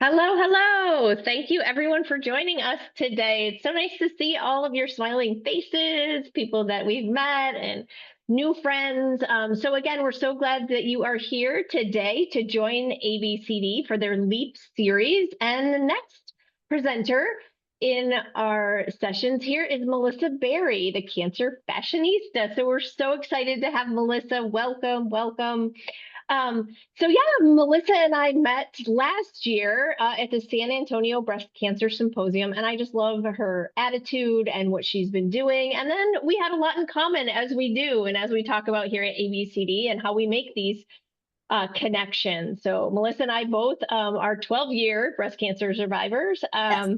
Hello, hello. Thank you everyone for joining us today. It's so nice to see all of your smiling faces, people that we've met and new friends. So again, we're so glad that you are here today to join ABCD for their LEAP series. And the next presenter in our sessions here is Melissa Berry, the Cancer Fashionista. So we're so excited to have Melissa. Welcome, welcome. So yeah, Melissa and I met last year at the San Antonio Breast Cancer Symposium, and I just love her attitude and what she's been doing. And then we had a lot in common as we do, and as we talk about here at ABCD and how we make these connections. So Melissa and I both are 12-year breast cancer survivors. Yes.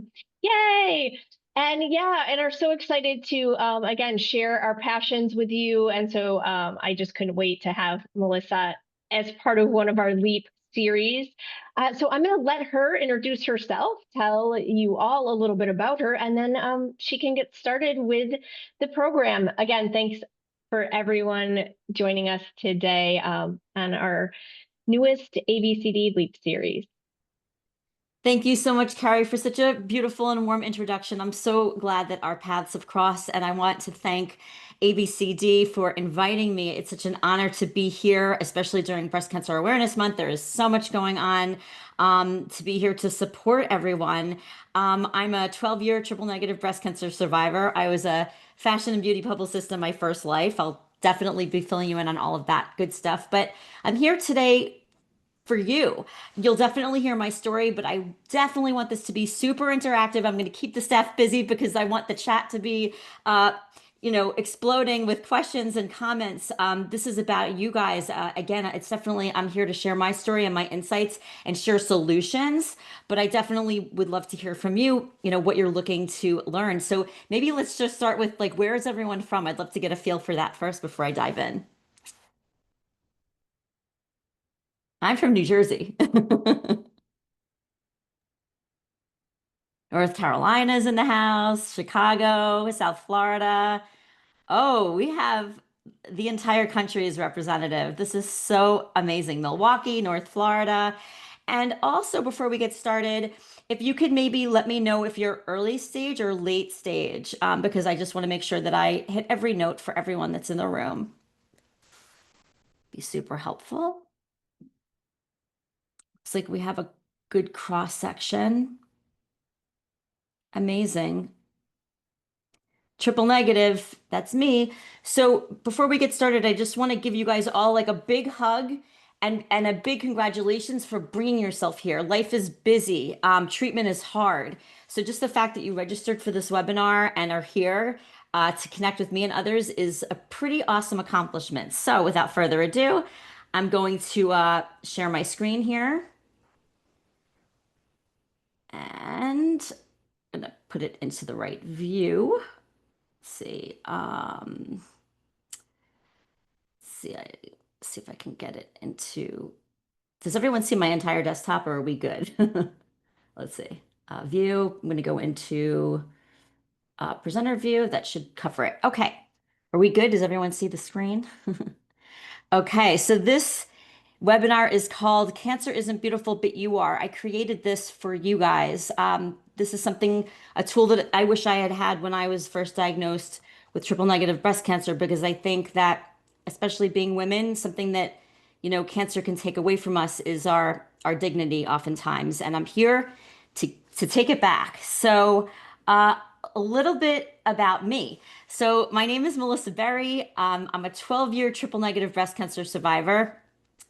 Yay! And yeah, and are so excited to again share our passions with you. And so I just couldn't wait to have Melissa as part of one of our LEAP series. So I'm going to let her introduce herself, tell you all a little bit about her, and then she can get started with the program. Again, thanks for everyone joining us today on our newest ABCD LEAP series. Thank you so much, Carrie, for such a beautiful and warm introduction. I'm so glad that our paths have crossed, and I want to thank ABCD for inviting me. It's such an honor to be here, especially during Breast Cancer Awareness Month. There is so much going on to be here to support everyone. I'm a 12-year triple negative breast cancer survivor. I was a fashion and beauty publicist in my first life. I'll definitely be filling you in on all of that good stuff. But I'm here today for you. You'll definitely hear my story, but I definitely want this to be super interactive. I'm going to keep the staff busy because I want the chat to be, exploding with questions and comments. This is about you guys. Again, it's definitely, I'm here to share my story and my insights and share solutions, but I definitely would love to hear from you, what you're looking to learn. So maybe let's just start with like, where is everyone from? I'd love to get a feel for that first before I dive in. I'm from New Jersey. North Carolina's in the house, Chicago, South Florida. Oh, we have the entire country is representative. This is so amazing. Milwaukee, North Florida. And also, before we get started, if you could maybe let me know if you're early stage or late stage, because I just want to make sure that I hit every note for everyone that's in the room. Be super helpful. Looks like we have a good cross section. Amazing. Triple negative, that's me. So before we get started, I just want to give you guys all like a big hug and a big congratulations for bringing yourself here. Life is busy. Treatment is hard. So just the fact that you registered for this webinar and are here to connect with me and others is a pretty awesome accomplishment. So without further ado, I'm going to share my screen here. And I'm going to put it into the right view. See. See if I can get it into. Does everyone see my entire desktop, or are we good? Let's see. View. I'm going to go into presenter view. That should cover it. Okay. Are we good? Does everyone see the screen? Okay. So this webinar is called Cancer Isn't Beautiful, But You Are. I created this for you guys. This is a tool that I wish I had had when I was first diagnosed with triple negative breast cancer, because I think that, especially being women, something that, cancer can take away from us is our dignity oftentimes. And I'm here to take it back. So, a little bit about me. So my name is Melissa Berry. I'm a 12-year triple negative breast cancer survivor.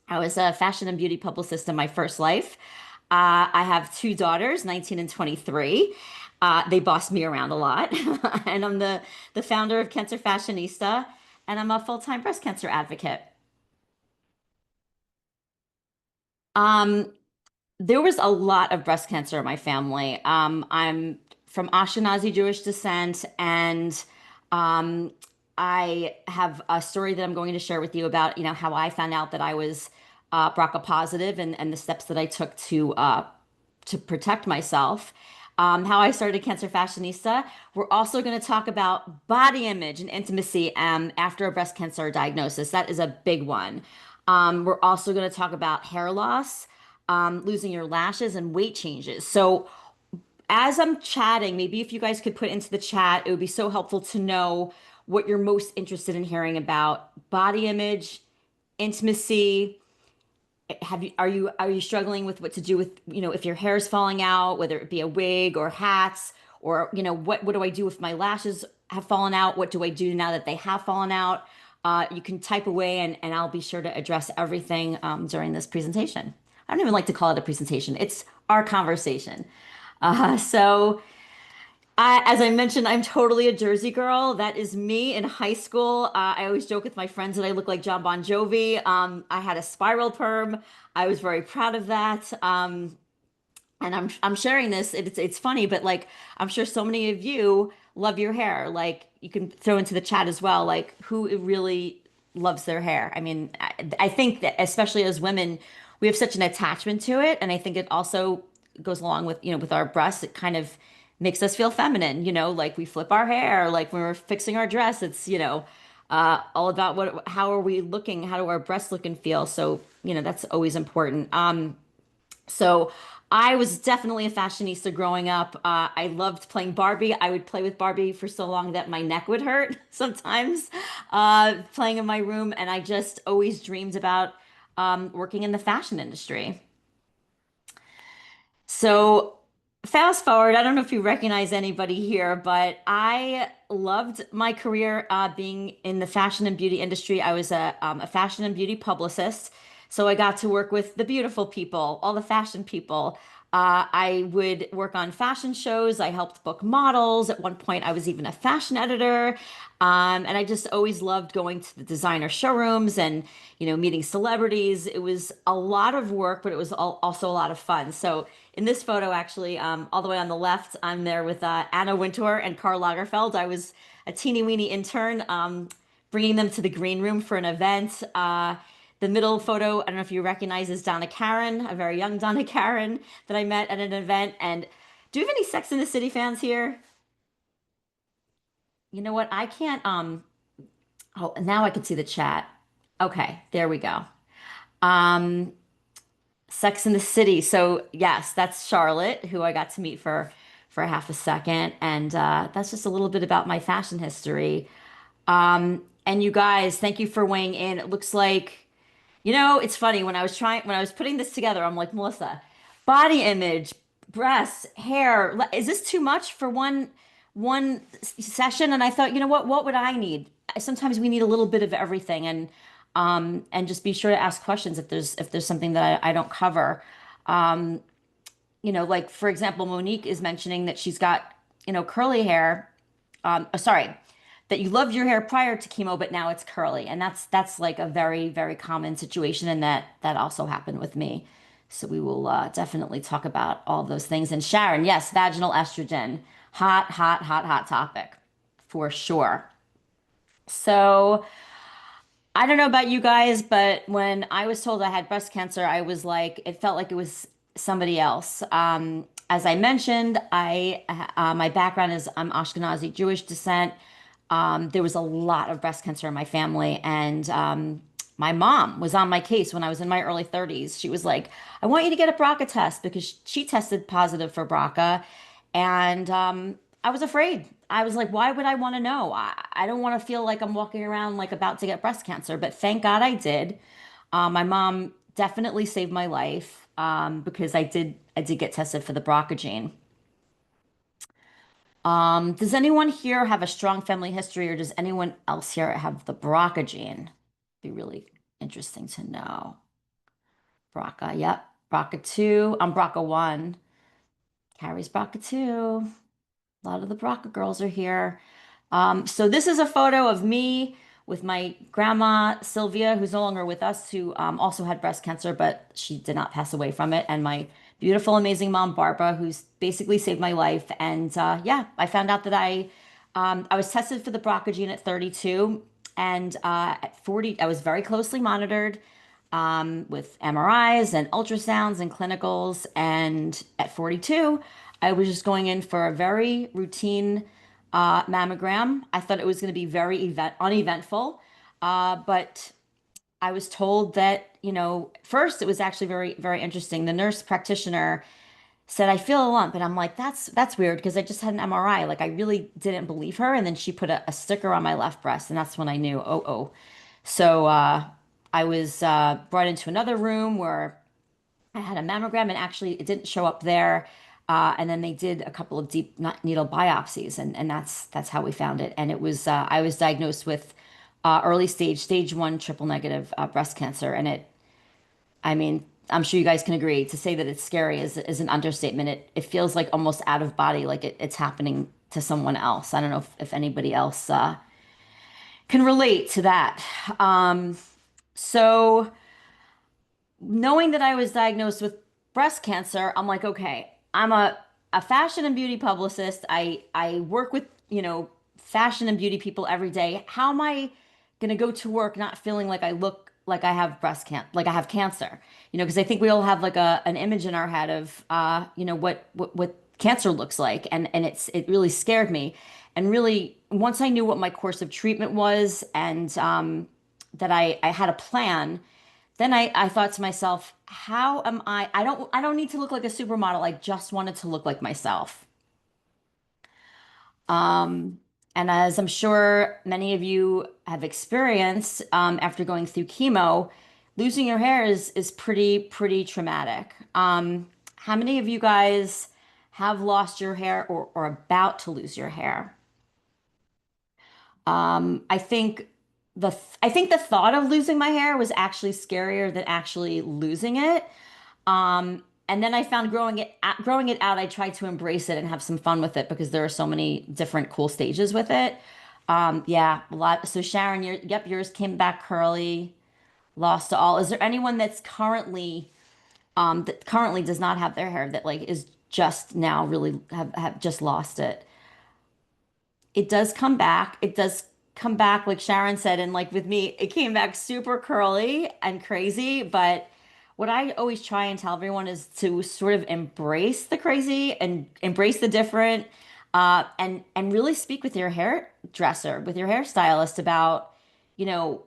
I was a fashion and beauty publicist in my first life. I have two daughters, 19 and 23. They boss me around a lot. And I'm the founder of Cancer Fashionista, and I'm a full-time breast cancer advocate. Um, there was a lot of breast cancer in my family. I'm from Ashkenazi Jewish descent, and um, I have a story that I'm going to share with you about, how I found out that I was BRCA positive, and the steps that I took to protect myself. How I started Cancer Fashionista. We're also going to talk about body image and intimacy after a breast cancer diagnosis. That is a big one. We're also going to talk about hair loss. losing your lashes and weight changes. So as I'm chatting, maybe if you guys could put into the chat, it would be so helpful to know what you're most interested in hearing about: body image, intimacy. Are you struggling with what to do with, if your hair is falling out, whether it be a wig or hats, or what do I do if my lashes have fallen out? What do I do now that they have fallen out? You can type away, and I'll be sure to address everything during this presentation. I don't even like to call it a presentation. It's our conversation. So as I mentioned, I'm totally a Jersey girl. That is me in high school. I always joke with my friends that I look like John Bon Jovi. I had a spiral perm. I was very proud of that. And I'm sharing this. It's funny, but like I'm sure so many of you love your hair. Like you can throw into the chat as well, like who really loves their hair. I mean, I think that especially as women, we have such an attachment to it, and I think it also goes along with, with our breasts. It kind of makes us feel feminine, like we flip our hair, like when we're fixing our dress, it's, all about how are we looking? How do our breasts look and feel? So, that's always important. So I was definitely a fashionista growing up. I loved playing Barbie. I would play with Barbie for so long that my neck would hurt sometimes, playing in my room. And I just always dreamed about working in the fashion industry. So fast forward, I don't know if you recognize anybody here, but I loved my career being in the fashion and beauty industry. I was a fashion and beauty publicist. So I got to work with the beautiful people, all the fashion people. I would work on fashion shows. I helped book models. At one point, I was even a fashion editor. And I just always loved going to the designer showrooms and, meeting celebrities. It was a lot of work, but it was also a lot of fun. So in this photo, actually, all the way on the left, I'm there with Anna Wintour and Karl Lagerfeld. I was a teeny weeny intern, bringing them to the green room for an event. The middle photo, I don't know if you recognize, is Donna Karan, a very young Donna Karan that I met at an event. And do you have any Sex in the City fans here? You know what? I can't, oh, now I can see the chat. Okay, there we go. Um, Sex in the City. So yes, that's Charlotte, who I got to meet for half a second, and that's just a little bit about my fashion history. And you guys, thank you for weighing in. It looks like, it's funny when I was putting this together, I'm like, Melissa, body image, breasts, hair, is this too much for one session? And I thought, what would I need? Sometimes we need a little bit of everything, and just be sure to ask questions if there's something that I don't cover. Um, like for example, Monique is mentioning that she's got, curly hair. Sorry, that you loved your hair prior to chemo, but now it's curly, and that's like a very, very common situation, and that also happened with me. So we will definitely talk about all of those things. And Sharon, yes, vaginal estrogen, hot, hot, hot, hot topic for sure. So. I don't know about you guys, but when I was told I had breast cancer, I was like, it felt like it was somebody else. As I mentioned, my background is I'm Ashkenazi Jewish descent. There was a lot of breast cancer in my family, and my mom was on my case when I was in my early 30s. She was like, "I want you to get a BRCA test," because she tested positive for BRCA, and I was afraid. I was like, why would I want to know? I don't want to feel like I'm walking around like about to get breast cancer, but thank God I did. My mom definitely saved my life because I did get tested for the BRCA gene. Does anyone here have a strong family history, or does anyone else here have the BRCA gene? Be really interesting to know. BRCA, yep. BRCA 2. I'm BRCA 1. Carrie's BRCA 2. A lot of the BRCA girls are here. So this is a photo of me with my grandma Sylvia, who's no longer with us, who also had breast cancer, but she did not pass away from it, and my beautiful, amazing mom Barbara, who's basically saved my life. And yeah, I found out that I was tested for the BRCA gene at 32, and at 40, I was very closely monitored with MRIs and ultrasounds and clinicals. And at 42, I was just going in for a very routine mammogram. I thought it was going to be very uneventful, but I was told that, first it was actually very, very interesting. The nurse practitioner said, I feel a lump. And I'm like, that's weird because I just had an MRI. Like I really didn't believe her. And then she put a sticker on my left breast, and that's when I knew, oh. So I was brought into another room where I had a mammogram, and actually it didn't show up there. And then they did a couple of deep needle biopsies, and that's how we found it. And it was I was diagnosed with early stage 1 triple negative breast cancer, and I mean, I'm sure you guys can agree to say that it's scary is an understatement. It feels like almost out of body, like it's happening to someone else. I don't know if anybody else can relate to that. So knowing that I was diagnosed with breast cancer, I'm like, okay, I'm a fashion and beauty publicist. I work with, fashion and beauty people every day. How am I gonna go to work not feeling like I look like I have like I have cancer? Because I think we all have like an image in our head of what cancer looks like, and it really scared me. And really, once I knew what my course of treatment was, and that I had a plan, then I thought to myself, how am I don't need to look like a supermodel. I just wanted to look like myself. Um, and as I'm sure many of you have experienced, after going through chemo, losing your hair is pretty traumatic. How many of you guys have lost your hair, or about to lose your hair? I think the thought of losing my hair was actually scarier than actually losing it. And then I found growing it out, I tried to embrace it and have some fun with it because there are so many different cool stages with it. Yeah, a lot. So Sharon, yours came back curly, lost to all. Is there anyone that currently does not have their hair, that like is just now really have just lost it? It does come back. It does come back, like Sharon said, and like with me, it came back super curly and crazy. But what I always try and tell everyone is to sort of embrace the crazy and embrace the different, and really speak with your hairdresser, with your hairstylist about,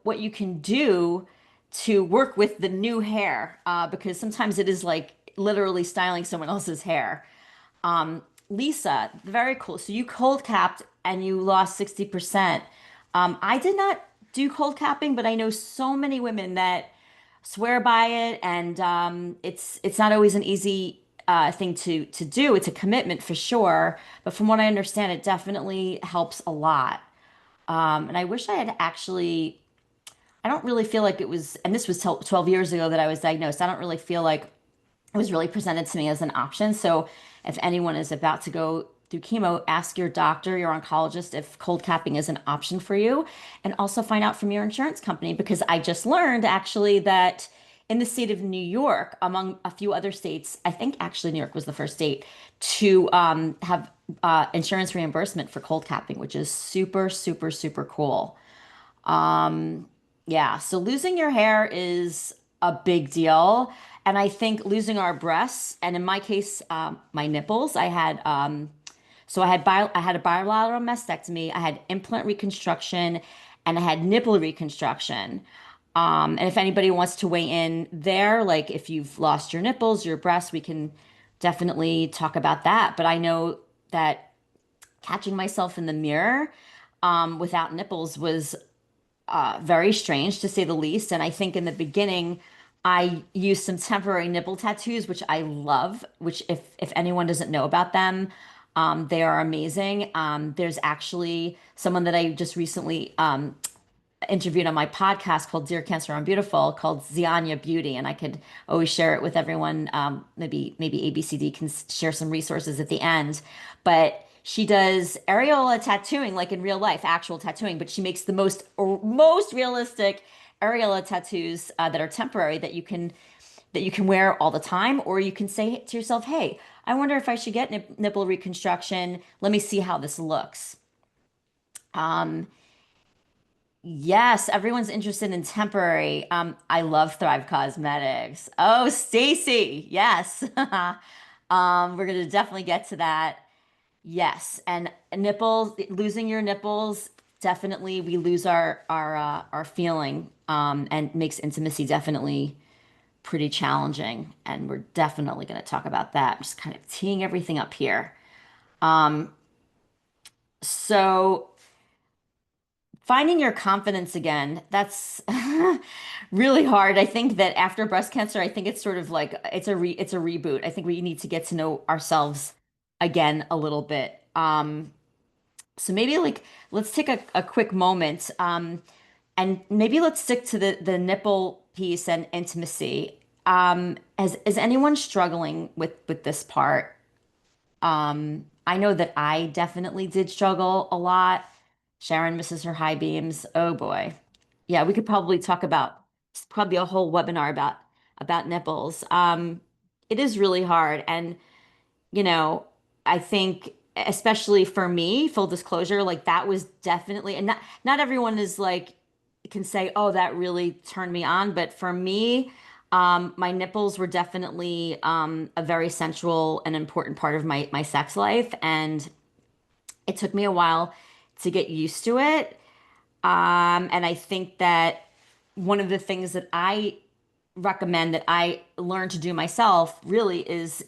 what you can do to work with the new hair, because sometimes it is like literally styling someone else's hair. Lisa, very cool. So you cold capped and you lost 60%. I did not do cold capping, but I know so many women that swear by it, and it's not always an easy thing to do. It's a commitment for sure, but from what I understand, it definitely helps a lot. And I wish I had actually. I don't really feel like it was, and this was 12 years ago that I was diagnosed. I don't really feel like it was really presented to me as an option. So if anyone is about to go through chemo, ask your doctor, your oncologist, if cold capping is an option for you, and also find out from your insurance company, because I just learned actually that in the state of New York, among a few other states, I think actually New York was the first state to have insurance reimbursement for cold capping, which is super, super, super cool. Yeah, so losing your hair is a big deal. And I think losing our breasts, and in my case, my nipples, I had a bilateral mastectomy, I had implant reconstruction, and I had nipple reconstruction. And if anybody wants to weigh in there, like if you've lost your nipples, your breasts, we can definitely talk about that. But I know that catching myself in the mirror without nipples was very strange to say the least. And I think in the beginning, I used some temporary nipple tattoos, which I love, which if anyone doesn't know about them, they are amazing. There's actually someone that I just recently interviewed on my podcast called Dear Cancer, I'm Beautiful, called Ziania Beauty, and I could always share it with everyone. Maybe ABCD can share some resources at the end, but she does areola tattooing, like in real life, actual tattooing, but she makes the most realistic areola tattoos that are temporary, that you can wear all the time, or you can say to yourself, "Hey, I wonder if I should get nipple reconstruction. Let me see how this looks." Um, Yes, everyone's interested in temporary. I love Thrive Cosmetics. Oh, Stacy, yes. We're gonna definitely get to that. Yes, and nipples, losing your nipples. definitely we lose our feeling, and makes intimacy definitely pretty challenging. And we're definitely going to talk about that. Just kind of teeing everything up here. Um, so finding your confidence again, that's really hard. I think that after breast cancer, I think it's sort of like it's a reboot. I think we need to get to know ourselves again a little bit. So maybe like let's take a quick moment, and maybe let's stick to the nipple piece and intimacy. Is anyone struggling with this part? I know that I definitely did struggle a lot. Sharon misses her high beams. Oh boy. Yeah, we could probably talk about it's probably a whole webinar about nipples. It is really hard. And you know, I think especially for me, full disclosure, like that was definitely, and not everyone is like can say, oh, that really turned me on. But for me, my nipples were definitely a very central and important part of my sex life, and it took me a while to get used to it. And I think that one of the things that I recommend that I learned to do myself really is,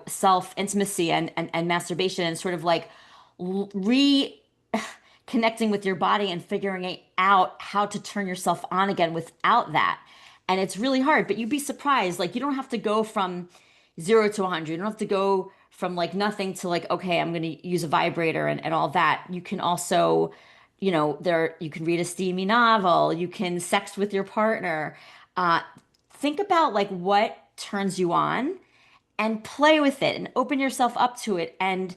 self intimacy and masturbation, and sort of like re connecting with your body and figuring out how to turn yourself on again without that. And it's really hard, but you'd be surprised. Like, you don't have to go from 0 to 100. You don't have to go from like nothing to like, okay, I'm going to use a vibrator and all that. You can also, you can read a steamy novel, you can sex with your partner. Uh, think about like what turns you on and play with it and open yourself up to it, and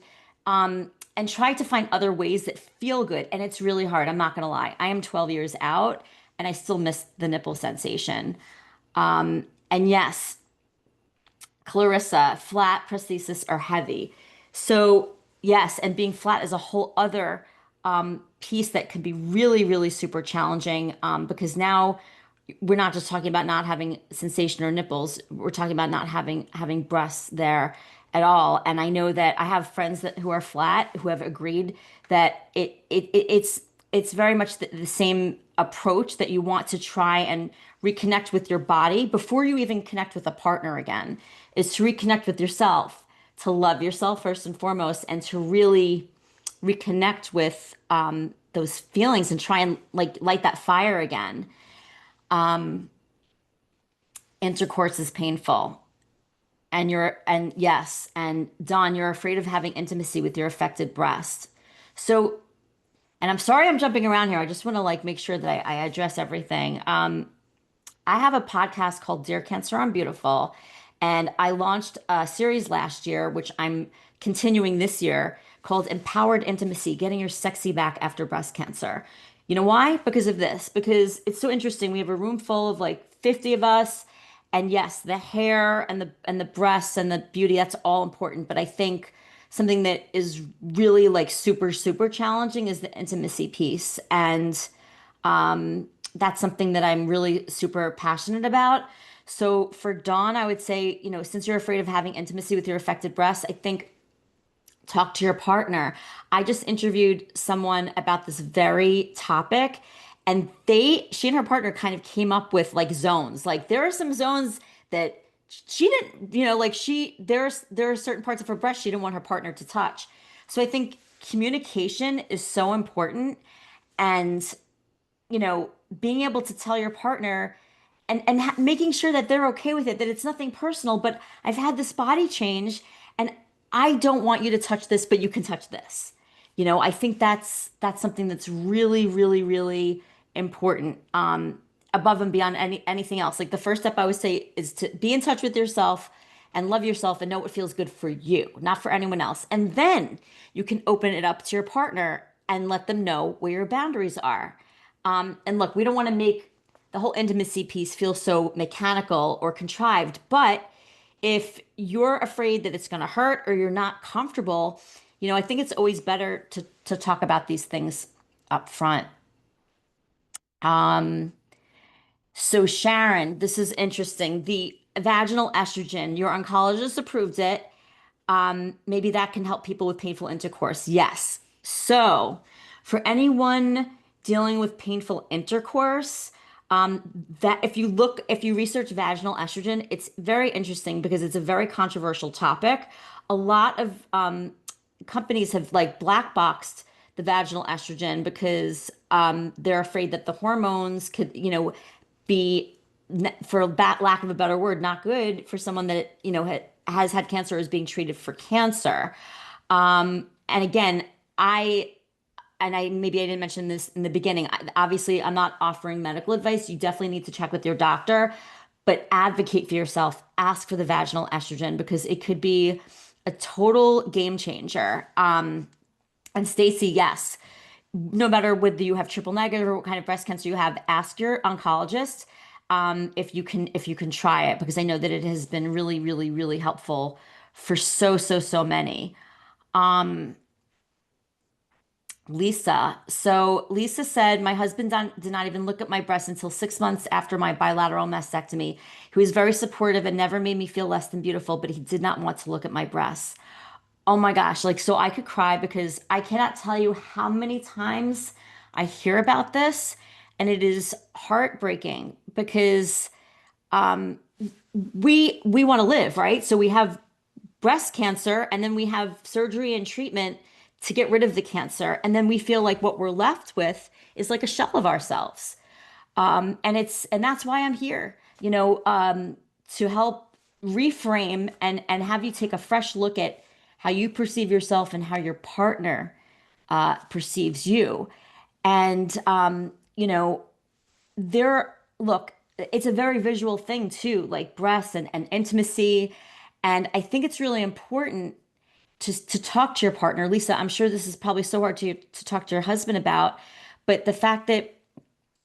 try to find other ways that feel good. And it's really hard. I'm not going to lie. I am 12 years out and I still miss the nipple sensation. And yes, Clarissa, flat prosthesis are heavy. So, yes, and being flat is a whole other piece that can be really, really super challenging, because now we're not just talking about not having sensation or nipples. We're talking about not having breasts there at all. And I know that I have friends who are flat who have agreed that it's very much the same approach, that you want to try and reconnect with your body before you even connect with a partner again, is to reconnect with yourself, to love yourself first and foremost, and to really reconnect with those feelings and try and like light that fire again. Intercourse is painful. And yes, and Dawn, you're afraid of having intimacy with your affected breast. So, and I'm sorry I'm jumping around here. I just want to like make sure that I address everything. I have a podcast called Dear Cancer, I'm Beautiful. And I launched a series last year, which I'm continuing this year, called Empowered Intimacy, Getting Your Sexy Back After Breast Cancer. You know why? Because of this. Because it's so interesting. We have a room full of like 50 of us. And yes, the hair and the breasts and the beauty, that's all important. But I think something that is really like super, super challenging is the intimacy piece. And that's something that I'm really super passionate about. So for Dawn, I would say, since you're afraid of having intimacy with your affected breasts, I think talk to your partner. I just interviewed someone about this very topic, and she and her partner kind of came up with like zones. Like there are some zones that she didn't, like there are certain parts of her breast she didn't want her partner to touch. So I think communication is so important, and being able to tell your partner and making sure that they're okay with it, that it's nothing personal, but I've had this body change and I don't want you to touch this, but you can touch this. I think that's something that's really, really, really important, above and beyond anything else. Like the first step I would say is to be in touch with yourself and love yourself and know what feels good for you, not for anyone else. And then you can open it up to your partner and let them know where your boundaries are. And look, we don't want to make the whole intimacy piece feel so mechanical or contrived, but if you're afraid that it's going to hurt or you're not comfortable, I think it's always better to talk about these things up front. Um, so Sharon, this is interesting. The vaginal estrogen, your oncologist approved it. Maybe that can help people with painful intercourse. Yes. So for anyone dealing with painful intercourse, that if you research vaginal estrogen, it's very interesting because it's a very controversial topic. A lot of companies have like black boxed the vaginal estrogen because they're afraid that the hormones could, be, for lack of a better word, not good for someone that, has had cancer, or is being treated for cancer. And again, I maybe I didn't mention this in the beginning. Obviously, I'm not offering medical advice. You definitely need to check with your doctor, but advocate for yourself. Ask for the vaginal estrogen because it could be a total game changer. And Stacy, yes, no matter whether you have triple negative or what kind of breast cancer you have, ask your oncologist if you can try it because I know that it has been really, really, really helpful for so many. Lisa. So Lisa said, my husband did not even look at my breasts until 6 months after my bilateral mastectomy. He was very supportive and never made me feel less than beautiful, but he did not want to look at my breasts. Oh my gosh, like, so I could cry because I cannot tell you how many times I hear about this, and it is heartbreaking because we want to live, right? So we have breast cancer and then we have surgery and treatment to get rid of the cancer, and then we feel like what we're left with is like a shell of ourselves. And that's why I'm here, to help reframe and have you take a fresh look at how you perceive yourself and how your partner perceives you. And look, it's a very visual thing too, like breasts and intimacy. And I think it's really important to talk to your partner. Lisa, I'm sure this is probably so hard to talk to your husband about, but the fact that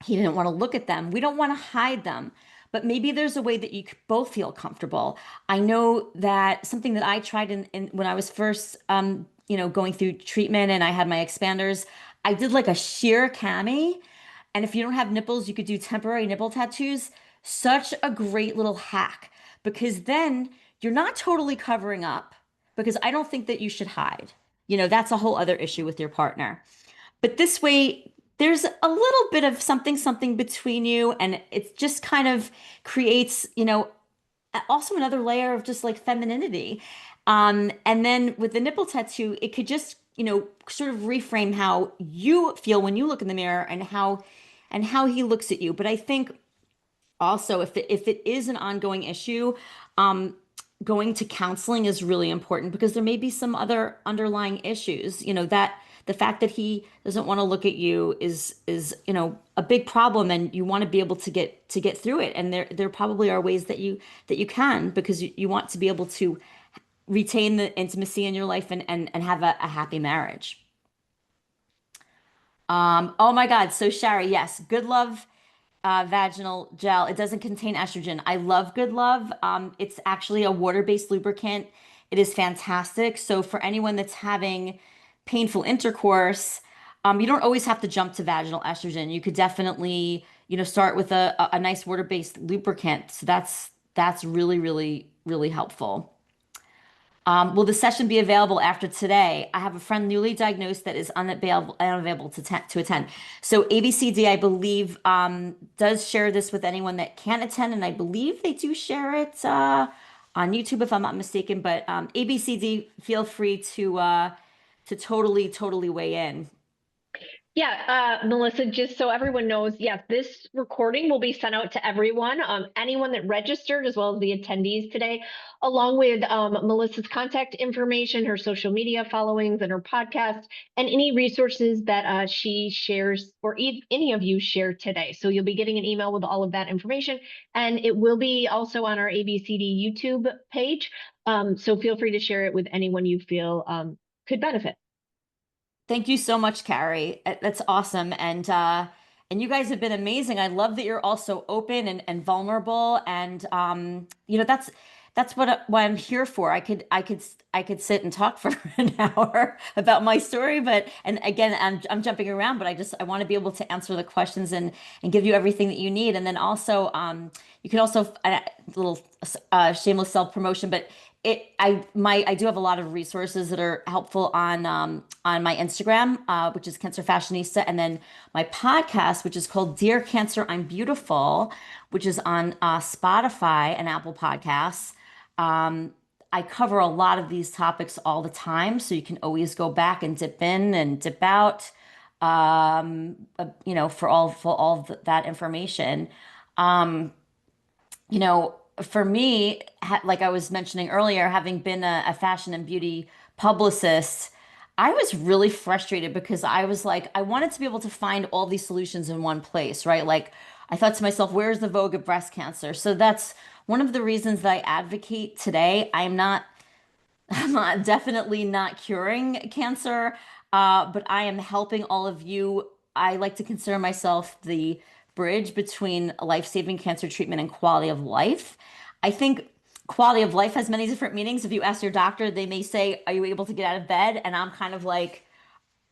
he didn't want to look at them, we don't want to hide them. But maybe there's a way that you could both feel comfortable. I know that something that I tried in when I was first, going through treatment and I had my expanders, I did like a sheer cami. And if you don't have nipples, you could do temporary nipple tattoos. Such a great little hack because then you're not totally covering up because I don't think that you should hide. That's a whole other issue with your partner. But this way, there's a little bit of something between you, and it just kind of creates, also another layer of just like femininity. And then with the nipple tattoo, it could just, sort of reframe how you feel when you look in the mirror and how he looks at you. But I think also if it is an ongoing issue, going to counseling is really important because there may be some other underlying issues, that the fact that he doesn't want to look at you is a big problem, and you want to be able to get through it. And there probably are ways that you can, because you want to be able to retain the intimacy in your life and have a happy marriage. Oh my God. So Shari, yes, Good Love vaginal gel. It doesn't contain estrogen. I love Good Love. It's actually a water-based lubricant. It is fantastic. So for anyone that's having painful intercourse, you don't always have to jump to vaginal estrogen. You could definitely, start with a nice water-based lubricant. So that's really, really, really helpful. Will the session be available after today? I have a friend newly diagnosed that is unavailable to attend. So ABCD, I believe, does share this with anyone that can attend, and I believe they do share it on YouTube, if I'm not mistaken. But ABCD, feel free to totally weigh in. Yeah, Melissa, just so everyone knows, yes, this recording will be sent out to everyone, anyone that registered, as well as the attendees today, along with Melissa's contact information, her social media followings, and her podcast, and any resources that she shares, or any of you share today. So you'll be getting an email with all of that information, and it will be also on our ABCD YouTube page. So feel free to share it with anyone you feel could benefit. Thank you so much, Carrie. That's awesome. And you guys have been amazing. I love that you're also open and vulnerable. And that's what I'm here for. I could sit and talk for an hour about my story, but and again, I'm jumping around, but I want to be able to answer the questions and give you everything that you need. And then also, you can also, a little shameless self promotion, but I do have a lot of resources that are helpful on my Instagram, which is Cancer Fashionista, and then my podcast, which is called Dear Cancer, I'm Beautiful, which is on Spotify and Apple Podcasts. Um, I cover a lot of these topics all the time, so you can always go back and dip in and dip out, for all that information. Um, for me, like I was mentioning earlier, having been a fashion and beauty publicist, I was really frustrated because I was like, I wanted to be able to find all these solutions in one place, right? Like, I thought to myself, where's the vogue of breast cancer? So that's one of the reasons that I advocate today. I'm definitely not curing cancer, but I am helping all of you. I like to consider myself the bridge between life-saving cancer treatment and quality of life. I think quality of life has many different meanings. If you ask your doctor, they may say, "Are you able to get out of bed?" And I'm kind of like,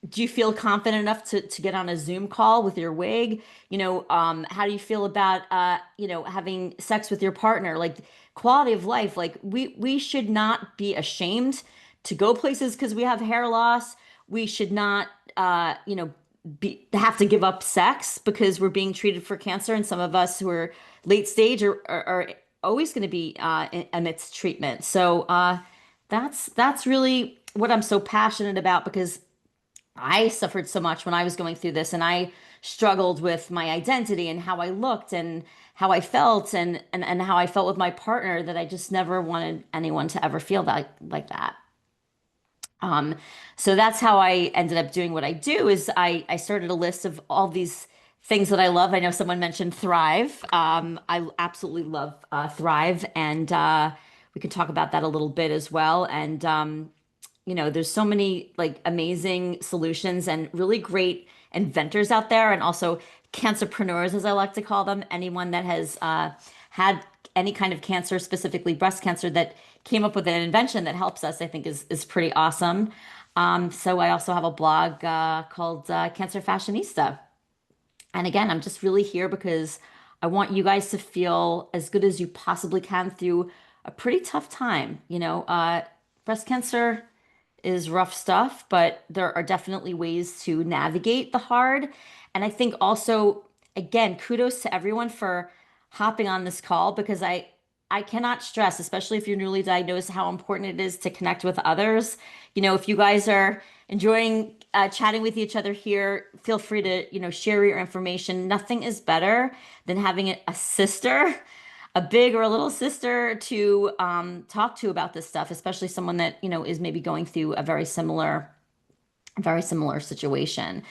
do you feel confident enough to get on a Zoom call with your wig? How do you feel about having sex with your partner? Like quality of life, like we should not be ashamed to go places because we have hair loss. We should not have to give up sex because we're being treated for cancer. And some of us who are late stage are always going to be amidst treatment. So that's really what I'm so passionate about because I suffered so much when I was going through this, and I struggled with my identity and how I looked and how I felt and how I felt with my partner that I just never wanted anyone to ever feel that like that. Um, so that's how I ended up doing what I do is I started a list of all these things that I love. I know someone mentioned Thrive. I absolutely love Thrive, and we can talk about that a little bit as well. And there's so many like amazing solutions and really great inventors out there, and also cancerpreneurs, as I like to call them. Anyone that has had any kind of cancer, specifically breast cancer, that came up with an invention that helps us, I think is pretty awesome. So I also have a blog called Cancer Fashionista. And again, I'm just really here because I want you guys to feel as good as you possibly can through a pretty tough time. Breast cancer is rough stuff, but there are definitely ways to navigate the hard. And I think also, again, kudos to everyone for hopping on this call because I cannot stress, especially if you're newly diagnosed, how important it is to connect with others. If you guys are enjoying chatting with each other here, feel free to, share your information. Nothing is better than having a sister, a big or a little sister to talk to about this stuff, especially someone that, is maybe going through a very similar situation.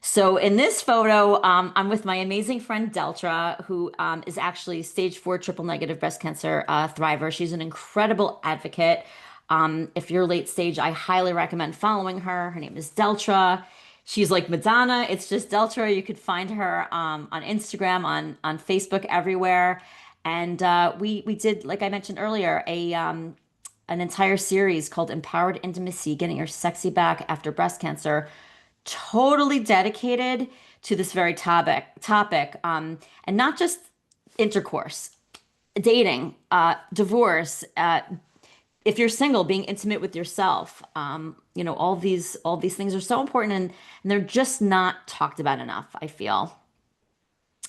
So in this photo, I'm with my amazing friend Deltra, who is actually stage 4 triple negative breast cancer thriver. She's an incredible advocate. If you're late stage, I highly recommend following her. Her name is Deltra. She's like Madonna. It's just Deltra. You could find her on Instagram, on Facebook, everywhere. And we did, like I mentioned earlier, an entire series called Empowered Intimacy: Getting Your Sexy Back After Breast Cancer, totally dedicated to this very topic, and not just intercourse, dating, divorce, if you're single, being intimate with yourself. All these things are so important, and they're just not talked about enough, I feel.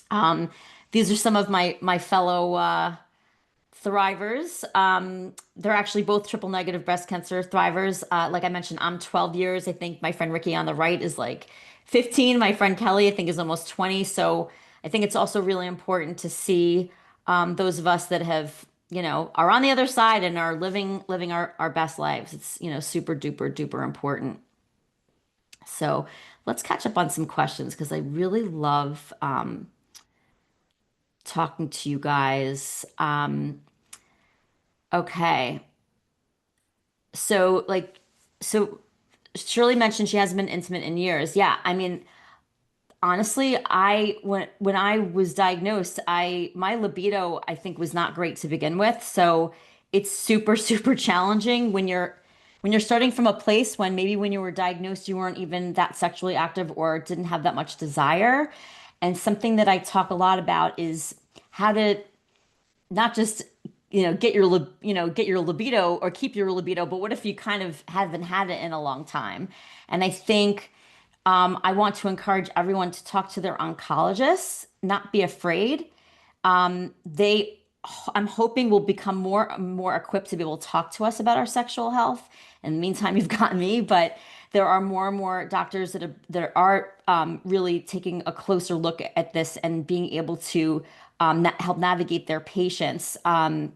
Um, these are some of my fellow thrivers. They're actually both triple negative breast cancer thrivers. Like I mentioned, I'm 12 years. I think my friend Ricky on the right is like 15. My friend Kelly, I think, is almost 20. So I think it's also really important to see those of us that are on the other side and are living our best lives. It's, super duper duper important. So let's catch up on some questions because I really love talking to you guys. Okay. So so Shirley mentioned she hasn't been intimate in years. Yeah, I mean, honestly, when I was diagnosed, I my libido I think was not great to begin with. So it's super super challenging when you're starting from a place when maybe when you were diagnosed you weren't even that sexually active or didn't have that much desire. And something that I talk a lot about is how to not just get your libido or keep your libido, but what if you kind of haven't had it in a long time? And I think I want to encourage everyone to talk to their oncologists, not be afraid. They, I'm hoping, will become more equipped to be able to talk to us about our sexual health. In the meantime, you've got me, but there are more and more doctors that are really taking a closer look at this and being able to help navigate their patients. And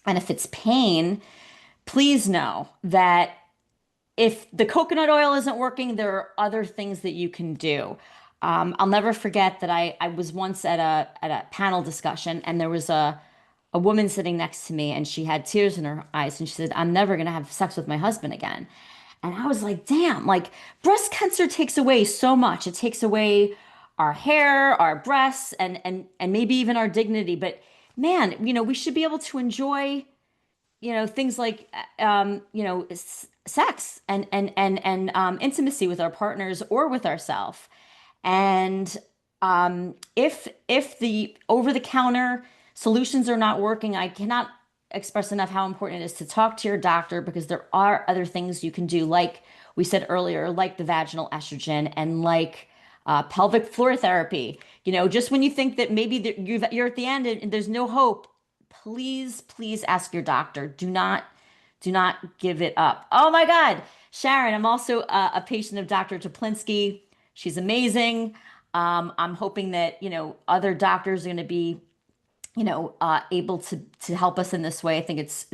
if it's pain, please know that if the coconut oil isn't working, there are other things that you can do. I'll never forget that I was once at a panel discussion, and there was a woman sitting next to me, and she had tears in her eyes, and she said, "I'm never gonna have sex with my husband again." And I was like, damn, like breast cancer takes away so much. It takes away our hair, our breasts, and maybe even our dignity. But man, we should be able to enjoy things like sex and intimacy with our partners or with ourselves. And if the over the counter solutions are not working, I cannot express enough how important it is to talk to your doctor, because there are other things you can do, like we said earlier, like the vaginal estrogen and like pelvic floor therapy. Just when you think that maybe you're at the end and there's no hope, please ask your doctor. Do not give it up. Oh my God, Sharon, I'm also a patient of Dr. Toplinsky. She's amazing. I'm hoping that, other doctors are going to be, able to help us in this way. I think it's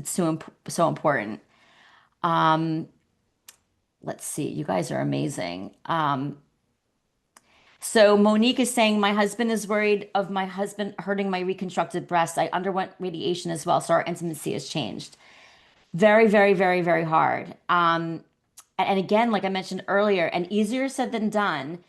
so important. Um, let's see. You guys are amazing. So Monique is saying, my husband is worried of my husband hurting my reconstructed breast. I underwent radiation as well, so our intimacy has changed. Very, very, very, very hard. And again, like I mentioned earlier, and easier said than done.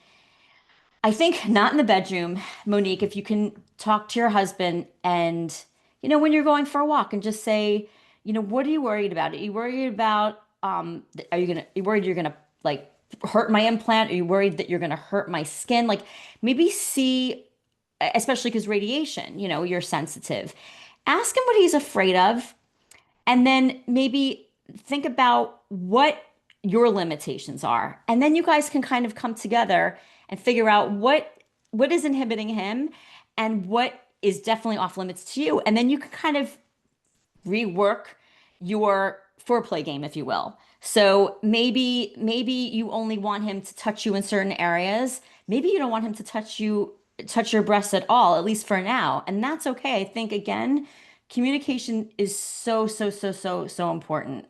I think not in the bedroom, Monique, if you can talk to your husband and, when you're going for a walk, and just say, what are you worried about? Are you worried about, are you worried you're gonna like hurt my implant? Are you worried that you're gonna hurt my skin? Like maybe see, especially because radiation, you're sensitive. Ask him what he's afraid of, and then maybe think about what your limitations are. And then you guys can kind of come together and figure out what is inhibiting him and what is definitely off limits to you. And then you can kind of rework your foreplay game, if you will. So maybe you only want him to touch you in certain areas. Maybe you don't want him to touch your breasts at all, at least for now. And that's okay. I think again, communication is so important.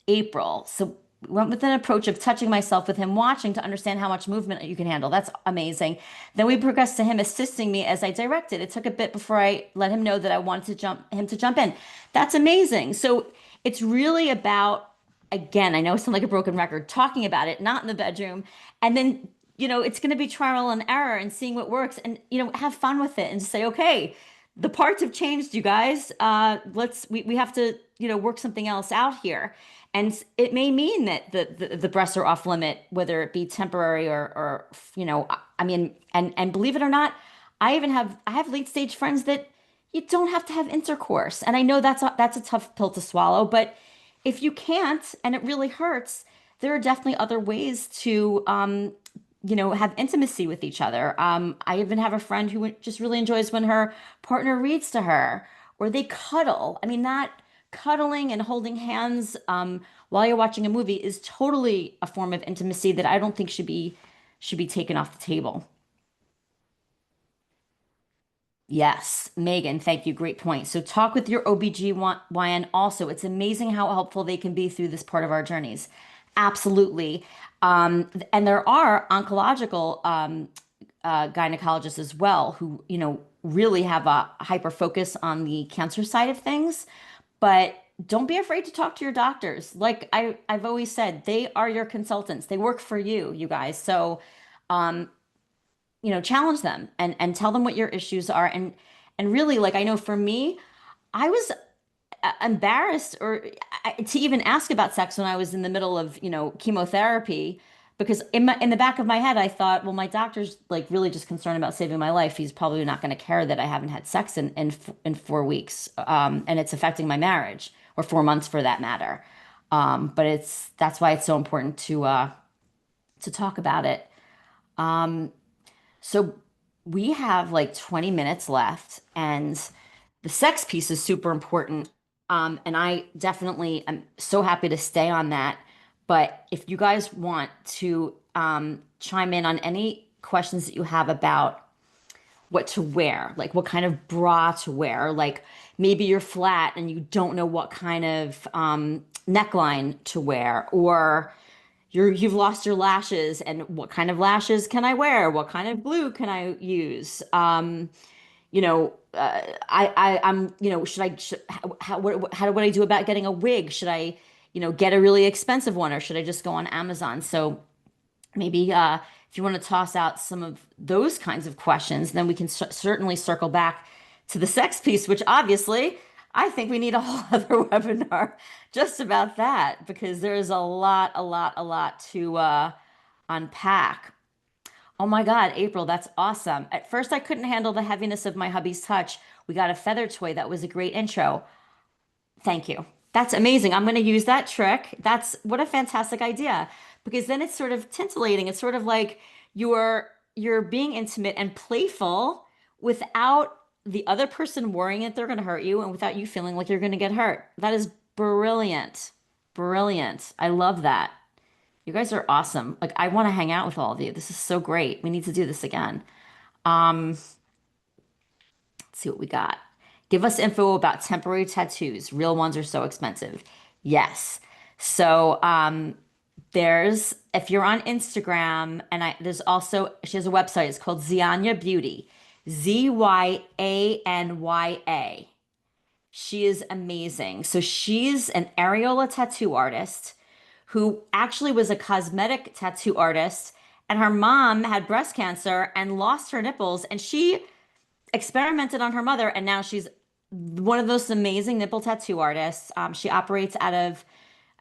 April. So went with an approach of touching myself with him watching to understand how much movement you can handle. That's amazing. Then we progressed to him assisting me as I directed. It took a bit before I let him know that I wanted him to jump in. That's amazing. So it's really about, again, I know it sounds like a broken record, talking about it, not in the bedroom. And then, it's going to be trial and error and seeing what works, and, have fun with it and just say, okay, the parts have changed, you guys. We have to, work something else out here. And it may mean that the breasts are off limit, whether it be temporary or I mean, and believe it or not, I have late stage friends that you don't have to have intercourse. And I know that's a tough pill to swallow, but if you can't and it really hurts, there are definitely other ways to have intimacy with each other. I even have a friend who just really enjoys when her partner reads to her or they cuddle. I mean, that cuddling and holding hands while you're watching a movie is totally a form of intimacy that I don't think should be taken off the table. Yes, Megan, thank you. Great point. So talk with your OBGYN also. It's amazing how helpful they can be through this part of our journeys. Absolutely. And there are oncological gynecologists as well who, really have a hyper focus on the cancer side of things. But don't be afraid to talk to your doctors. Like I've always said, they are your consultants. They work for you, you guys. So, um, challenge them and tell them what your issues are. And really, like I know for me, I was embarrassed to even ask about sex when I was in the middle of, chemotherapy. because in the back of my head I thought, well, my doctor's like really just concerned about saving my life. He's probably not going to care that I haven't had sex in 4 weeks, and it's affecting my marriage, or 4 months for that matter. But that's why it's so important to talk about it. So we have like 20 minutes left, and the sex piece is super important. And I definitely am so happy to stay on that. But if you guys want to chime in on any questions that you have about what to wear, like what kind of bra to wear, like maybe you're flat and you don't know what kind of neckline to wear, or you've lost your lashes and what kind of lashes can I wear? What kind of glue can I use? I'm, what do I do about getting a wig? Should I, get a really expensive one, or should I just go on Amazon? So maybe if you want to toss out some of those kinds of questions, then we can certainly circle back to the sex piece, which obviously I think we need a whole other webinar just about that, because there's a lot to unpack. Oh my God, April, that's awesome. At first, I couldn't handle the heaviness of my hubby's touch. We got a feather toy. That was a great intro. Thank you. That's amazing. I'm going to use that trick. That's what a fantastic idea, because then it's sort of tintillating. It's sort of like you're being intimate and playful without the other person worrying that they're going to hurt you, and without you feeling like you're going to get hurt. That is brilliant. Brilliant. I love that. You guys are awesome. Like, I want to hang out with all of you. This is so great. We need to do this again. Let's see what we got. Give us info about temporary tattoos. Real ones are so expensive. Yes. So, there's, if you're on Instagram, and there's also, she has a website. It's called Zianya Beauty, Zyanya. She is amazing. So she's an areola tattoo artist who actually was a cosmetic tattoo artist, and her mom had breast cancer and lost her nipples, and she experimented on her mother, and now she's one of those amazing nipple tattoo artists. She operates out of,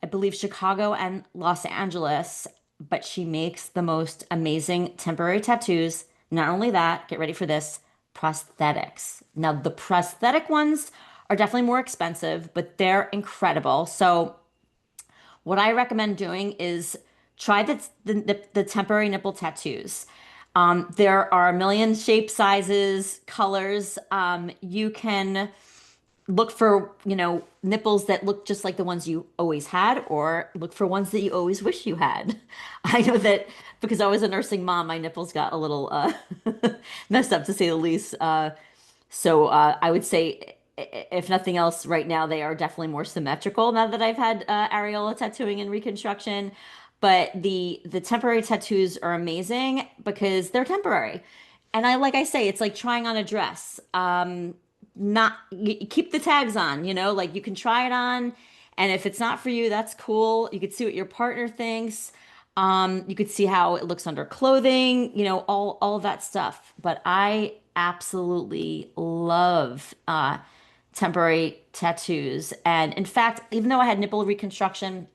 I believe, Chicago and Los Angeles, but she makes the most amazing temporary tattoos. Not only that, get ready for this, prosthetics. Now, the prosthetic ones are definitely more expensive, but they're incredible. So what I recommend doing is try the temporary nipple tattoos. There are a million shapes, sizes, colors. You can look for, nipples that look just like the ones you always had, or look for ones that you always wish you had. I know that because I was a nursing mom, my nipples got a little messed up, to say the least. So I would say, if nothing else, right now they are definitely more symmetrical now that I've had areola tattooing and reconstruction. But the temporary tattoos are amazing because they're temporary. And like I say, it's like trying on a dress. Not keep the tags on, like you can try it on, and if it's not for you, that's cool. You could see what your partner thinks. You could see how it looks under clothing, all of that stuff. But I absolutely love temporary tattoos. And in fact, even though I had nipple reconstruction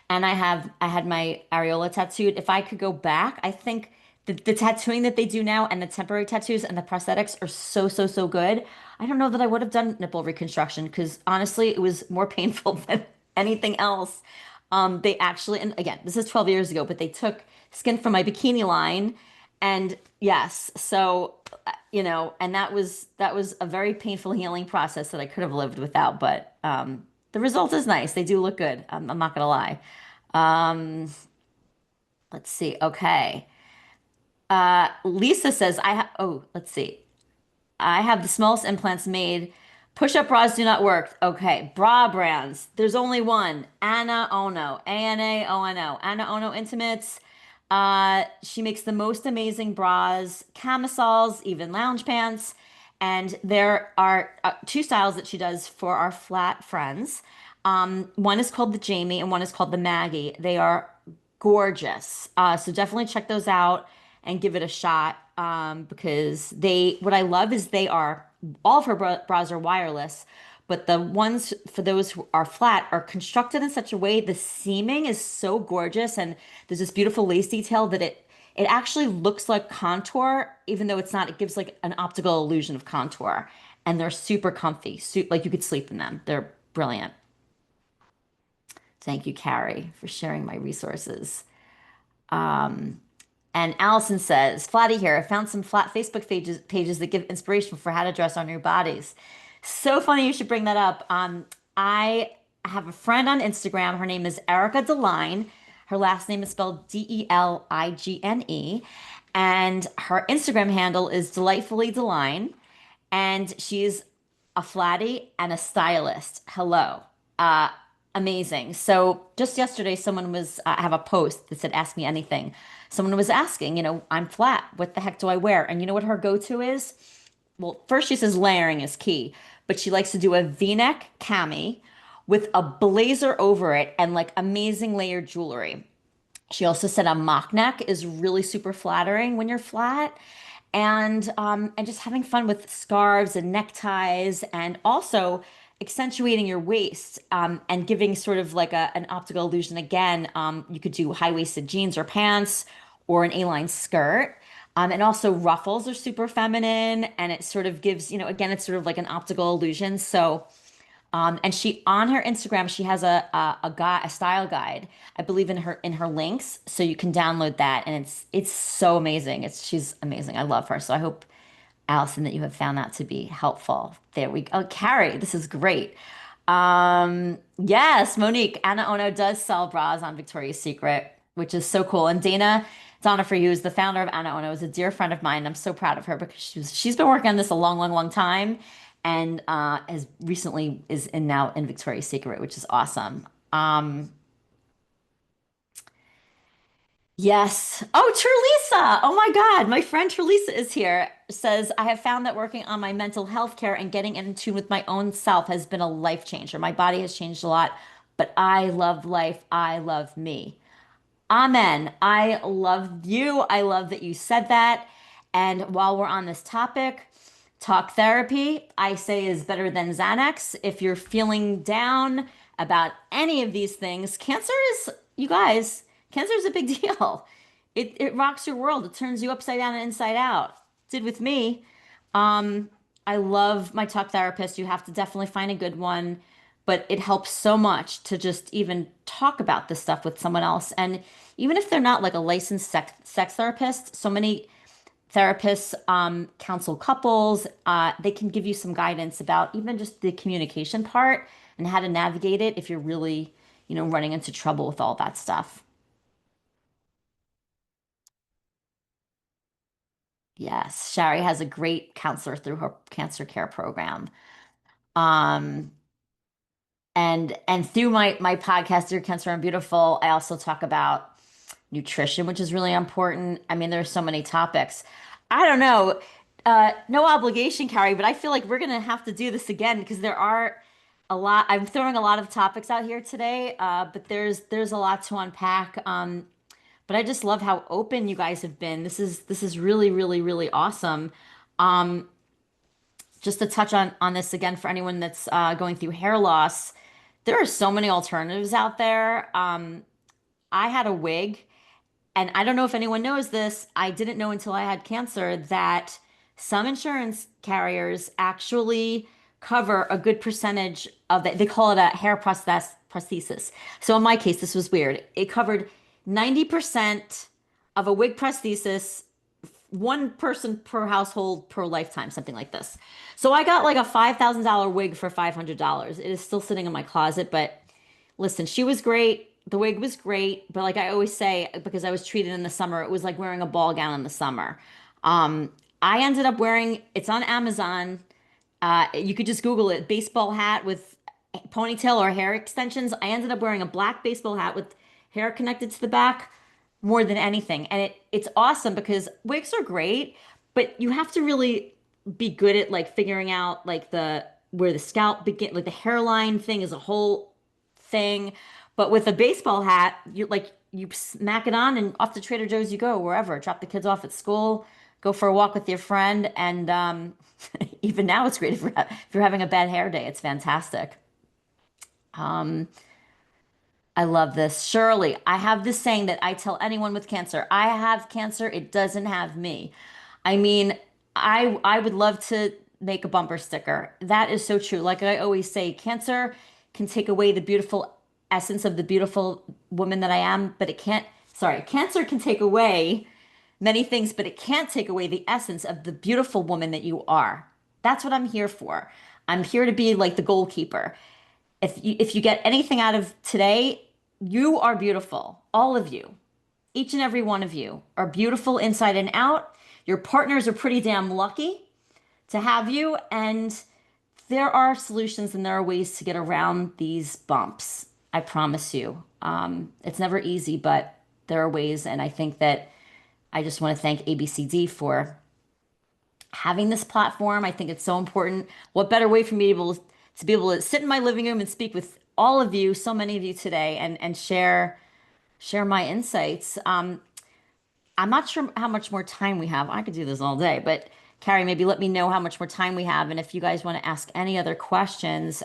and I had my areola tattooed, if I could go back, I think the tattooing that they do now, and the temporary tattoos and the prosthetics, are so good. I don't know that I would have done nipple reconstruction, because honestly, it was more painful than anything else. They actually, and again, this is 12 years ago, but they took skin from my bikini line, and yes, so and that was a very painful healing process that I could have lived without, but the result is nice. They do look good. I'm not gonna lie. Um, let's see. Okay. Lisa says, let's see. I have the smallest implants made. Push-up bras do not work. Okay, bra brands. There's only one. Anna Ono. Anono. Anna Ono Intimates. She makes the most amazing bras, camisoles, even lounge pants. And there are two styles that she does for our flat friends. One is called the Jamie and one is called the Maggie. They are gorgeous. So definitely check those out and give it a shot, because what I love is all of her bras are wireless, but the ones for those who are flat are constructed in such a way the seaming is so gorgeous, and there's this beautiful lace detail that it actually looks like contour, even though it's not. It gives like an optical illusion of contour, and they're super comfy. Like you could sleep in them. They're brilliant. Thank you, Carrie, for sharing my resources. Um, and Allison says, Flatty here. I found some flat Facebook pages that give inspiration for how to dress on your bodies. So funny you should bring that up. I have a friend on Instagram. Her name is Erica Deline. Her last name is spelled Deligne. And her Instagram handle is Delightfully Deline. And she's a flatty and a stylist. Hello. Uh, Amazing. So just yesterday, someone was, I have a post that said, ask me anything. Someone was asking, I'm flat. What the heck do I wear? And you know what her go-to is? Well, first she says layering is key, but she likes to do a V-neck cami with a blazer over it and like amazing layered jewelry. She also said a mock neck is really super flattering when you're flat. And just having fun with scarves and neckties and also accentuating your waist and giving sort of like an optical illusion again. You could do high-waisted jeans or pants or an A-line skirt. And also ruffles are super feminine and it sort of gives, again, it's sort of like an optical illusion. So and she on her Instagram, she has a style guide, I believe in her links, so you can download that, and it's so amazing. She's amazing. I love her. So I hope, Allison, that you have found that to be helpful. There we go. Oh, Carrie, this is great. Yes, Monique, Anna Ono does sell bras on Victoria's Secret, which is so cool. And Donna for you is the founder of Anna Ono, is a dear friend of mine. I'm so proud of her because she's been working on this a long, long, long time, and has recently now in Victoria's Secret, which is awesome. Yes. Oh, Terlisa. Oh my God. My friend Terlisa is here. Says, I have found that working on my mental health care and getting in tune with my own self has been a life changer. My body has changed a lot, but I love life. I love me. Amen. I love you. I love that you said that. And while we're on this topic, talk therapy, I say, is better than Xanax. If you're feeling down about any of these things, you guys, cancer is a big deal. It rocks your world. It turns you upside down and inside out. Did with me. Um, I love my talk therapist. You have to definitely find a good one, but it helps so much to just even talk about this stuff with someone else. And even if they're not like a licensed sex therapist, so many therapists counsel couples. They can give you some guidance about even just the communication part and how to navigate it if you're really, running into trouble with all that stuff. Yes, Shari has a great counselor through her cancer care program. Um, and through my podcast, Dear Cancer and Beautiful, I also talk about nutrition, which is really important. I mean, there's so many topics. I don't know, no obligation, Carrie, but I feel like we're gonna have to do this again because there are a lot. I'm throwing a lot of topics out here today, but there's a lot to unpack. But I just love how open you guys have been. This is really, really, really awesome. Um, just to touch on this again for anyone that's going through hair loss, there are so many alternatives out there. I had a wig, and I don't know if anyone knows this. I didn't know until I had cancer that some insurance carriers actually cover a good percentage of it. They call it a hair prosthesis. So in my case, this was weird. It covered 90% of a wig prosthesis, one person per household per lifetime, something like this. So I got like a $5,000 wig for $500. It is still sitting in my closet, but listen, she was great. The wig was great, but like I always say, because I was treated in the summer, it was like wearing a ball gown in the summer. I ended up wearing, it's on Amazon. You could just Google it, baseball hat with ponytail or hair extensions. I ended up wearing a black baseball hat with hair connected to the back more than anything. And it's awesome because wigs are great, but you have to really be good at like figuring out like the where the scalp begin, like the hairline thing is a whole thing. But with a baseball hat, you smack it on and off to Trader Joe's you go, wherever. Drop the kids off at school. go for a walk with your friend, and even now it's great if you're having a bad hair day. It's fantastic. Um, I love this. Shirley, I have this saying that I tell anyone with cancer. I have cancer, it doesn't have me. I mean, I would love to make a bumper sticker. That is so true. Like I always say, cancer can take away the beautiful essence of the beautiful woman that I am, but it can't, sorry, cancer can take away many things, but it can't take away the essence of the beautiful woman that you are. That's what I'm here for. I'm here to be like the goalkeeper. If you get anything out of today, you are beautiful. All of you. Each and every one of you are beautiful inside and out. Your partners are pretty damn lucky to have you, and there are solutions and there are ways to get around these bumps. I promise you. It's never easy, but there are ways, and I think that I just want to thank ABCD for having this platform. I think it's so important. What better way for me to be able to sit in my living room and speak with all of you, so many of you today, and share my insights. I'm not sure how much more time we have. I could do this all day, but Carrie, maybe let me know how much more time we have, and if you guys want to ask any other questions.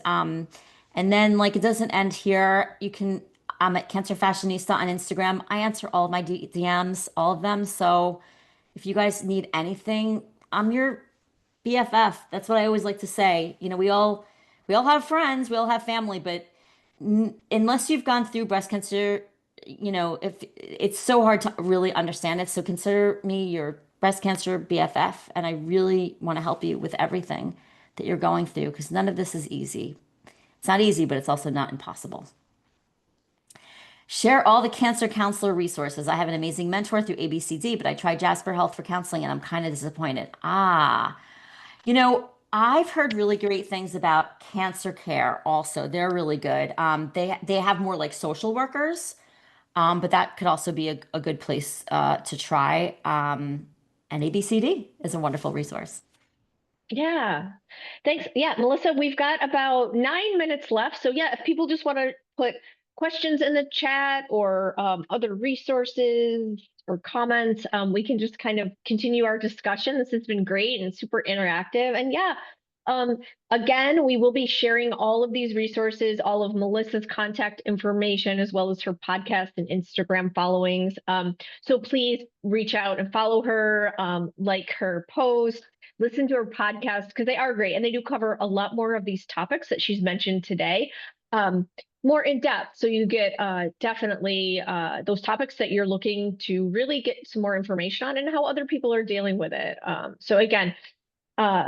And then, like, it doesn't end here. You can. I'm at Cancer Fashionista on Instagram. I answer all of my DMs, all of them. So if you guys need anything, I'm your BFF. That's what I always like to say. You know, we all have friends, we all have family, but unless you've gone through breast cancer, if it's so hard to really understand it. So consider me your breast cancer BFF, and I really want to help you with everything that you're going through because none of this is easy. It's not easy, but it's also not impossible. Share all the cancer counselor resources. I have an amazing mentor through ABCD, but I tried Jasper Health for counseling and I'm kind of disappointed. I've heard really great things about Cancer Care also. They're really good. They have more like social workers, but that could also be a good place to try. And ABCD is a wonderful resource. Yeah. Thanks. Yeah, Melissa, we've got about 9 minutes left. So yeah, if people just want to put questions in the chat or other resources or comments, we can just kind of continue our discussion. This has been great and super interactive. And yeah, um, again, we will be sharing all of these resources, all of Melissa's contact information, as well as her podcast and Instagram followings. So please reach out and follow her, like her post, listen to her podcast because they are great and they do cover a lot more of these topics that she's mentioned today, more in depth. So you get definitely those topics that you're looking to really get some more information on and how other people are dealing with it. So again,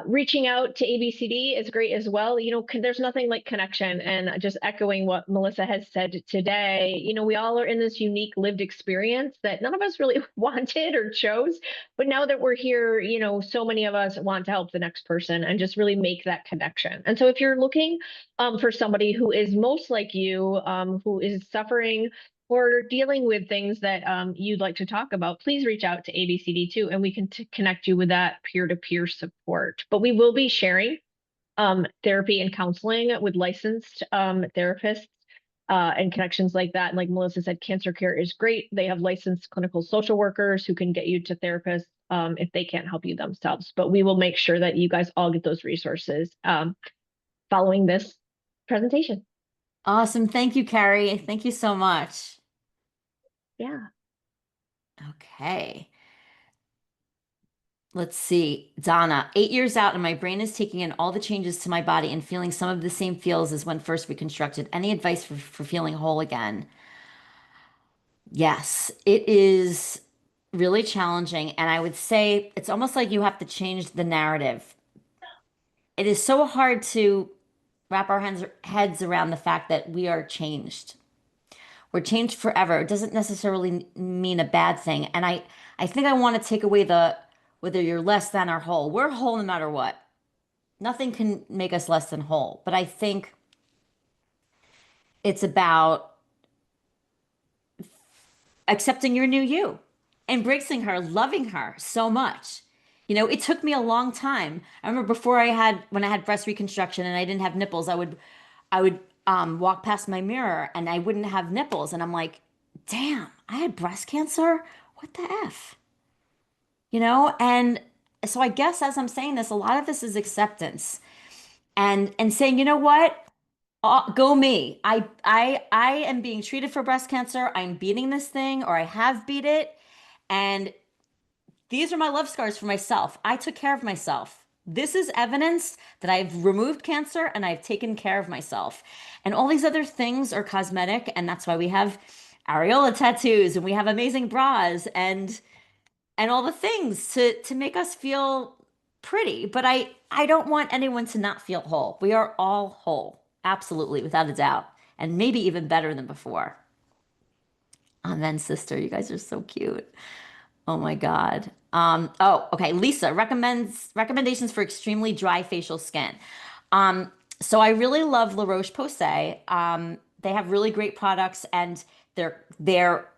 reaching out to ABCD is great as well. There's nothing like connection. And just echoing what Melissa has said today, we all are in this unique lived experience that none of us really wanted or chose. But now that we're here, so many of us want to help the next person and just really make that connection. And so if you're looking for somebody who is most like you, who is suffering or dealing with things that you'd like to talk about, please reach out to ABCD too, and we can connect you with that peer-to-peer support. But we will be sharing therapy and counseling with licensed therapists and connections like that. And like Melissa said, Cancer Care is great. They have licensed clinical social workers who can get you to therapists if they can't help you themselves. But we will make sure that you guys all get those resources following this presentation. Awesome. Thank you, Carrie. Thank you so much. Yeah. Okay. Let's see. Donna, 8 years out, and my brain is taking in all the changes to my body and feeling some of the same feels as when first reconstructed. Any advice for feeling whole again? Yes, it is really challenging. And I would say it's almost like you have to change the narrative. It is so hard to wrap our heads around the fact that we are changed. We're changed forever. It doesn't necessarily mean a bad thing. And I think I want to take away the whether you're less than or whole. We're whole no matter what. Nothing can make us less than whole. But I think it's about accepting your new you, embracing her, loving her so much. It took me a long time. I remember when I had breast reconstruction and I didn't have nipples, I would walk past my mirror and I wouldn't have nipples. And I'm like, damn, I had breast cancer? What the F? And so I guess as I'm saying this, a lot of this is acceptance and saying, you know what? Go me. I am being treated for breast cancer. I'm beating this thing, or I have beat it. And these are my love scars for myself. I took care of myself. This is evidence that I've removed cancer and I've taken care of myself. And all these other things are cosmetic, and that's why we have areola tattoos and we have amazing bras and all the things to make us feel pretty. But I don't want anyone to not feel whole. We are all whole, absolutely, without a doubt, and maybe even better than before. Amen, sister. You guys are so cute. Oh my God. Oh, okay. Lisa recommends recommendations for extremely dry facial skin. So I really love La Roche-Posay. They have really great products and they're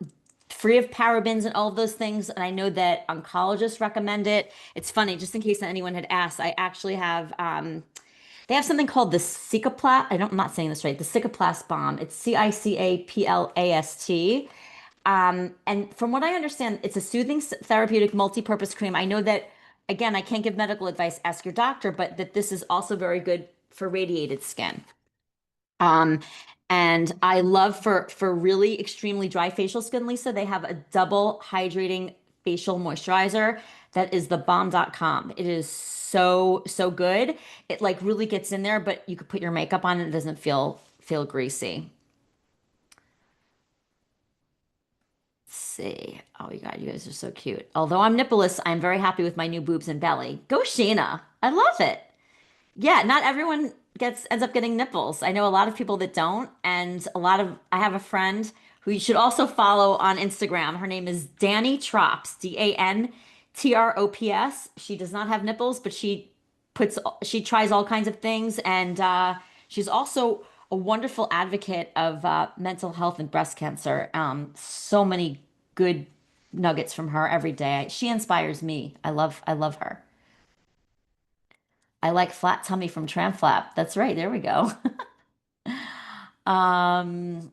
free of parabens and all of those things. And I know that oncologists recommend it. It's funny, just in case anyone had asked, I actually have they have something called the Cicaplast. I'm not saying this right. The Cicaplast Balm. It's Cicaplast. And from what I understand, it's a soothing therapeutic multi-purpose cream. I know that, again, I can't give medical advice, ask your doctor, but that this is also very good for radiated skin. Um, and I love for really extremely dry facial skin, Lisa, they have a double hydrating facial moisturizer that is the bomb.com. It is so good. It like really gets in there, but you could put your makeup on and it doesn't feel greasy. See. Oh, you guys are so cute. Although I'm nippleless, I'm very happy with my new boobs and belly. Go, Sheena. I love it. Yeah, not everyone ends up getting nipples. I know a lot of people that don't, and I have a friend who you should also follow on Instagram. Her name is Danny Trops, Dantrops. She does not have nipples, but she tries all kinds of things, and she's also a wonderful advocate of mental health and breast cancer. So many good nuggets from her every day. She inspires me. I love her. I like flat tummy from Tram Flap. That's right. There we go. Um,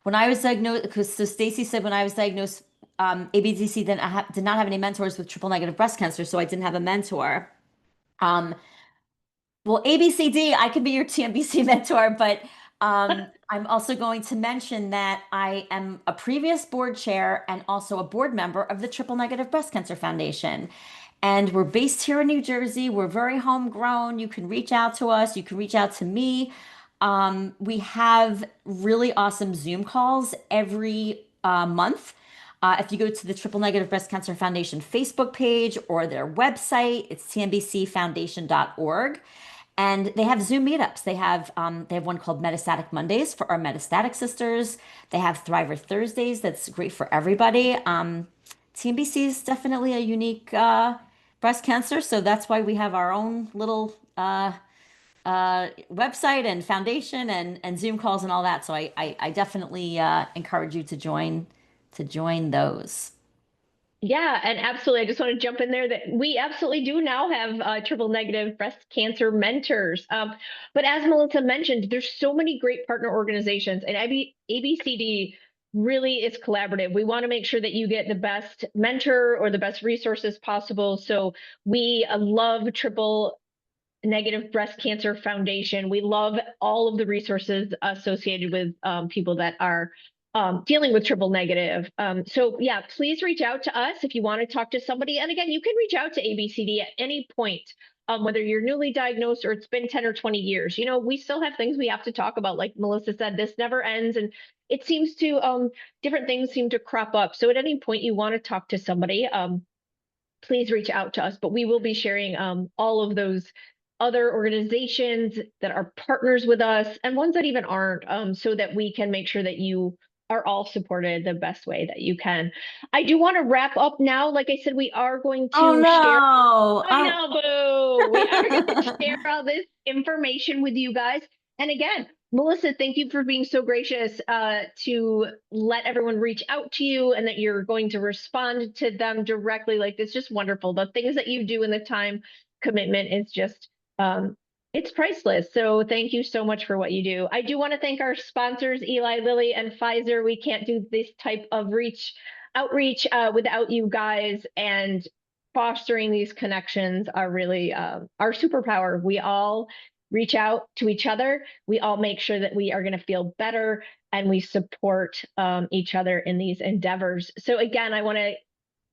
when I was diagnosed, because so Stacy said when I was diagnosed, ABCD did not have any mentors with triple negative breast cancer, so I didn't have a mentor. Um, well, ABCD, I could be your TNBC mentor, but I'm also going to mention that I am a previous board chair and also a board member of the Triple Negative Breast Cancer Foundation. And we're based here in New Jersey. We're very homegrown. You can reach out to us. You can reach out to me. We have really awesome Zoom calls every month. If you go to the Triple Negative Breast Cancer Foundation Facebook page or their website, it's tnbcfoundation.org. And they have Zoom meetups. They have one called Metastatic Mondays for our metastatic sisters. They have Thriver Thursdays. That's great for everybody. TNBC is definitely a unique breast cancer, so that's why we have our own little website and foundation and Zoom calls and all that. So I definitely encourage you to join those. Yeah, and absolutely. I just want to jump in there that we absolutely do now have triple negative breast cancer mentors. But as Melissa mentioned, there's so many great partner organizations, and ABCD really is collaborative. We want to make sure that you get the best mentor or the best resources possible. So we love Triple Negative Breast Cancer Foundation. We love all of the resources associated with people that are dealing with triple negative. So yeah, please reach out to us if you want to talk to somebody. And again, you can reach out to ABCD at any point, whether you're newly diagnosed or it's been 10 or 20 years. We still have things we have to talk about. Like Melissa said, this never ends. And it seems to, different things seem to crop up. So at any point you want to talk to somebody, please reach out to us. But we will be sharing all of those other organizations that are partners with us and ones that even aren't, so that we can make sure that you are all supported the best way that you can. I do want to wrap up now. Like I said, we are going Oh to share. no. I know, boo. We are going to share all this information with you guys. And again, Melissa, thank you for being so gracious to let everyone reach out to you and that you're going to respond to them directly. Like, it's just wonderful. The things that you do and the time commitment is just, it's priceless. So thank you so much for what you do. I do want to thank our sponsors, Eli Lilly and Pfizer. We can't do this type of reach outreach without you guys, and fostering these connections are really our superpower. We all reach out to each other. We all make sure that we are going to feel better, and we support each other in these endeavors. So again, I want to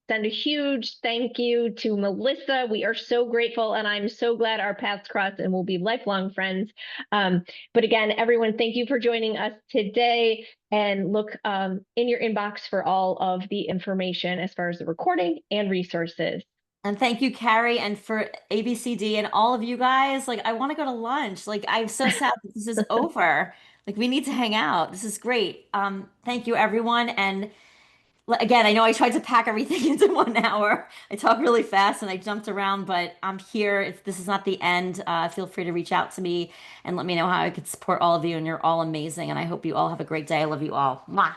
send a huge thank you to Melissa. We are so grateful, and I'm so glad our paths crossed and we'll be lifelong friends. But again, everyone, thank you for joining us today. And look in your inbox for all of the information as far as the recording and resources. And thank you, Carrie, and for ABCD and all of you guys. Like, I want to go to lunch. Like, I'm so sad that this is over. Like, we need to hang out. This is great. Thank you, everyone. And again, I know I tried to pack everything into 1 hour. I talk really fast and I jumped around, but I'm here. This is not the end. Feel free to reach out to me and let me know how I could support all of you. And you're all amazing. And I hope you all have a great day. I love you all. Mwah.